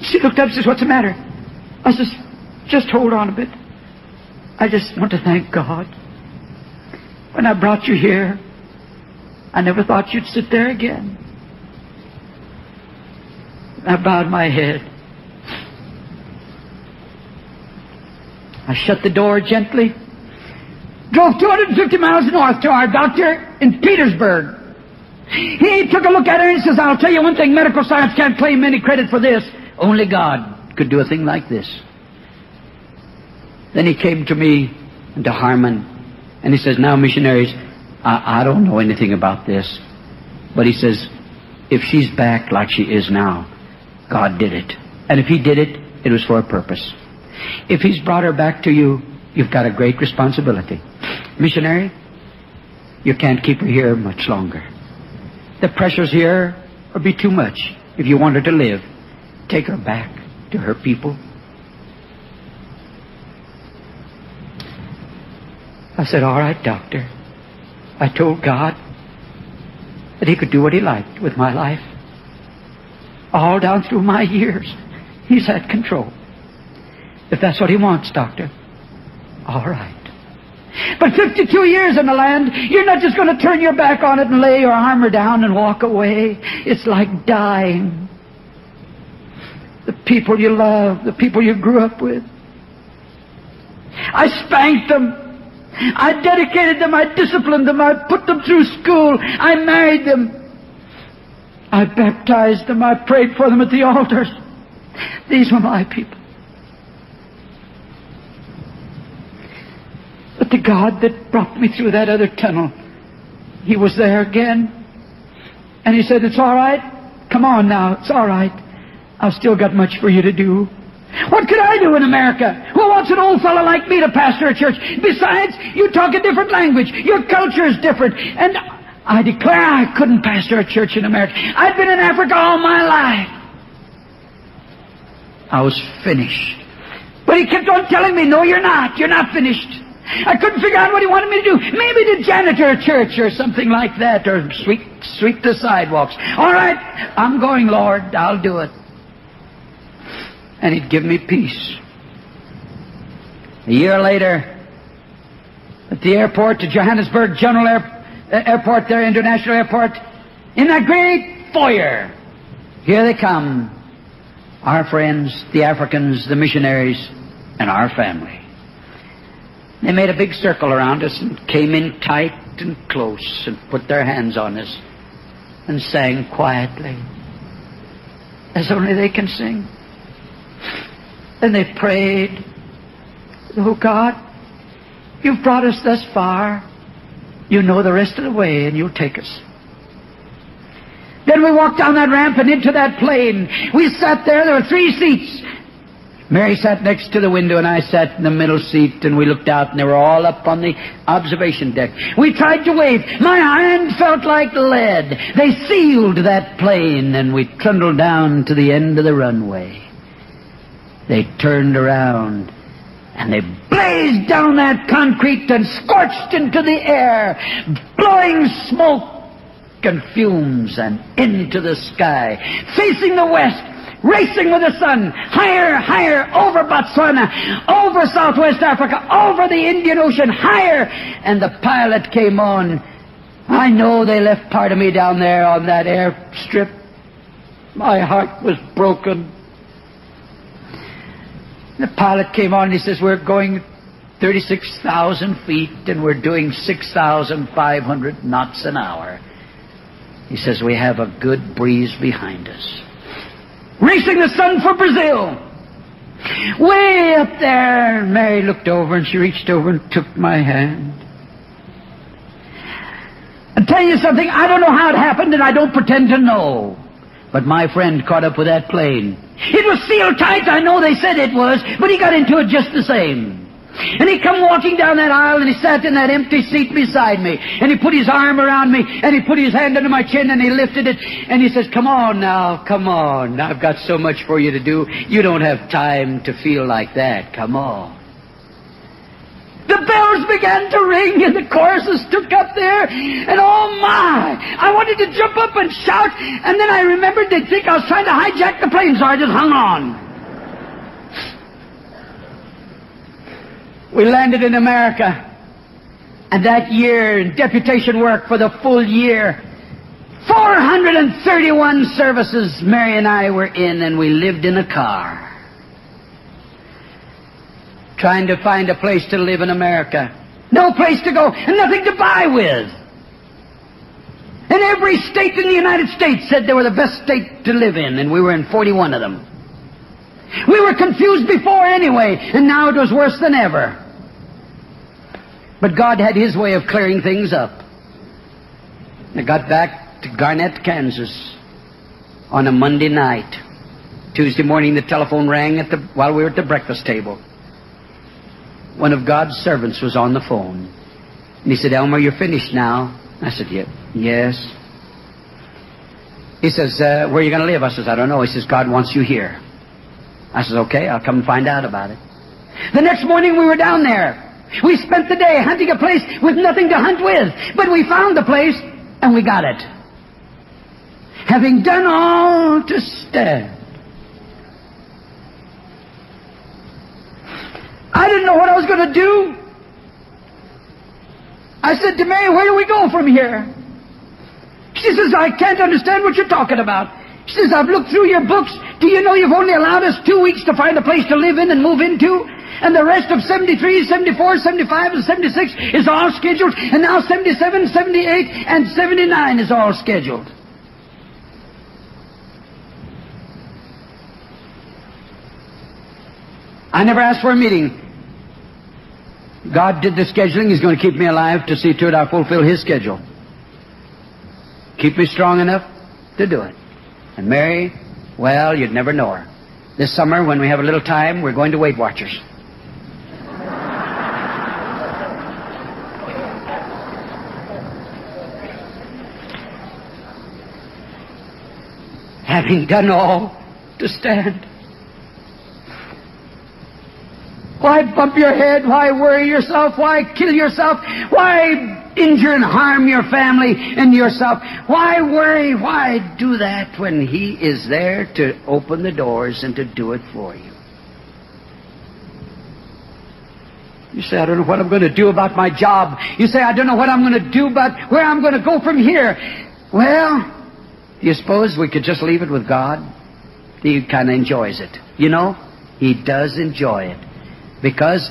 She looked up and says, what's the matter? I says, just hold on a bit. I just want to thank God. When I brought you here, I never thought you'd sit there again. I bowed my head. I shut the door gently. Drove 250 miles north to our doctor in Petersburg. He took a look at her and says, I'll tell you one thing, medical science can't claim any credit for this. Only God could do a thing like this. Then he came to me and to Harmon, and he says, now missionaries, I don't know anything about this, but he says, if she's back like she is now, God did it. And if He did it, it was for a purpose. If He's brought her back to you, you've got a great responsibility. Missionary, you can't keep her here much longer. The pressures here would be too much. If you want her to live, take her back to her people. I said, all right, doctor. I told God that He could do what He liked with my life. All down through my years, He's had control. If that's what He wants, doctor, all right. But 52 years in the land, you're not just going to turn your back on it and lay your armor down and walk away. It's like dying. The people you love, the people you grew up with, I spanked them. I dedicated them. I disciplined them. I put them through school. I married them. I baptized them. I prayed for them at the altars. These were my people. But the God that brought me through that other tunnel, He was there again. And He said, it's all right. Come on now. It's all right. I've still got much for you to do. What could I do in America? Who wants an old fellow like me to pastor a church? Besides, you talk a different language. Your culture is different. And I declare I couldn't pastor a church in America. I'd been in Africa all my life. I was finished. But He kept on telling me, no, you're not. You're not finished. I couldn't figure out what He wanted me to do. Maybe to janitor a church or something like that, or sweep the sidewalks. All right, I'm going, Lord. I'll do it. And He'd give me peace. A year later, at the airport, the Johannesburg General Airport there, International Airport, in that great foyer, here they come, our friends, the Africans, the missionaries, and our family. They made a big circle around us and came in tight and close and put their hands on us and sang quietly, as only they can sing. Then they prayed, oh God, You've brought us thus far. You know the rest of the way, and You'll take us. Then we walked down that ramp and into that plane. We sat there. There were 3 seats. Mary sat next to the window, and I sat in the middle seat, and we looked out, and they were all up on the observation deck. We tried to wave. My hand felt like lead. They sealed that plane, and we trundled down to the end of the runway. They turned around, and they blazed down that concrete and scorched into the air, blowing smoke and fumes and into the sky, facing the west, racing with the sun, higher, higher, over Botswana, over Southwest Africa, over the Indian Ocean, higher. And the pilot came on. I know they left part of me down there on that airstrip. My heart was broken. The pilot came on and he says, we're going 36,000 feet and we're doing 6,500 knots an hour. He says, we have a good breeze behind us. Racing the sun for Brazil. Way up there. Mary looked over and she reached over and took my hand. I'll tell you something, I don't know how it happened and I don't pretend to know. But my friend caught up with that plane. It was sealed tight, I know they said it was, but he got into it just the same. And he come walking down that aisle and he sat in that empty seat beside me. And he put his arm around me and he put his hand under my chin and he lifted it. And he says, come on now, come on. I've got so much for you to do. You don't have time to feel like that. Come on. The bells began to ring and the choruses took up there. And oh my, I wanted to jump up and shout. And then I remembered they'd think I was trying to hijack the plane, so I just hung on. We landed in America, and that year in deputation work for the full year, 431 services Mary and I were in, and we lived in a car, trying to find a place to live in America. No place to go, and nothing to buy with. And every state in the United States said they were the best state to live in, and we were in 41 of them. We were confused before anyway, and now it was worse than ever. But God had His way of clearing things up. I got back to Garnett, Kansas on a Monday night. Tuesday morning the telephone rang while we were at the breakfast table. One of God's servants was on the phone. And he said, Elmer, you're finished now. I said, yes. He says, where are you going to live? I says, I don't know. He says, God wants you here. I says, okay, I'll come and find out about it. The next morning we were down there. We spent the day hunting a place with nothing to hunt with. But we found the place and we got it. Having done all to stand. I didn't know what I was going to do. I said to Mary, where do we go from here? She says, I can't understand what you're talking about. She says, I've looked through your books. Do you know you've only allowed us 2 weeks to find a place to live in and move into? And the rest of 73, 74, 75, and 76 is all scheduled. And now 77, 78, and 79 is all scheduled. I never asked for a meeting. God did the scheduling. He's going to keep me alive to see to it I fulfill His schedule. Keep me strong enough to do it. And Mary, well, you'd never know her. This summer, when we have a little time, we're going to Weight Watchers. Having done all to stand. Why bump your head? Why worry yourself? Why kill yourself? Why injure and harm your family and yourself? Why worry? Why do that when He is there to open the doors and to do it for you? You say, I don't know what I'm going to do about my job. You say, I don't know what I'm going to do about where I'm going to go from here. Well, do you suppose we could just leave it with God? He kind of enjoys it. You know, He does enjoy it. Because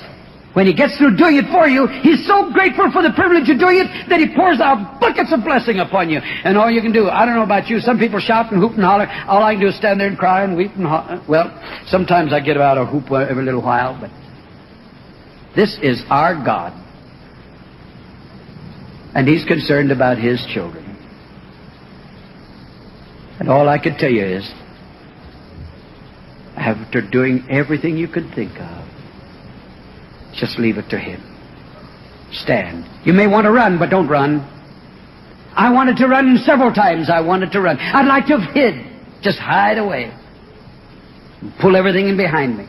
when He gets through doing it for you, He's so grateful for the privilege of doing it that He pours out buckets of blessing upon you. And all you can do, I don't know about you, some people shout and hoop and holler. All I can do is stand there and cry and weep and holler. Well, sometimes I get out a hoop every little while, but this is our God. And He's concerned about His children. And all I can tell you is, after doing everything you could think of, just leave it to Him. Stand. You may want to run, but don't run. I wanted to run several times. I wanted to run. I'd like to have hid. Just hide away. Pull everything in behind me.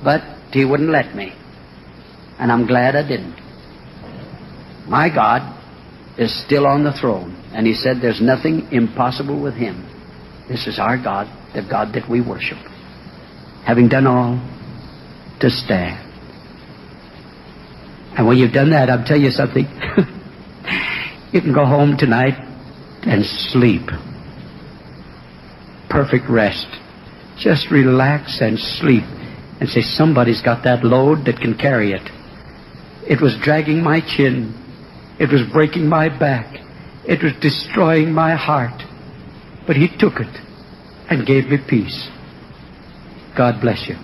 But He wouldn't let me. And I'm glad I didn't. My God is still on the throne. And He said there's nothing impossible with Him. This is our God, the God that we worship. Having done all, to stand. And when you've done that, I'll tell you something. You can go home tonight and sleep. Perfect rest. Just relax and sleep. And say, somebody's got that load that can carry it. It was dragging my chin. It was breaking my back. It was destroying my heart. But He took it and gave me peace. God bless you.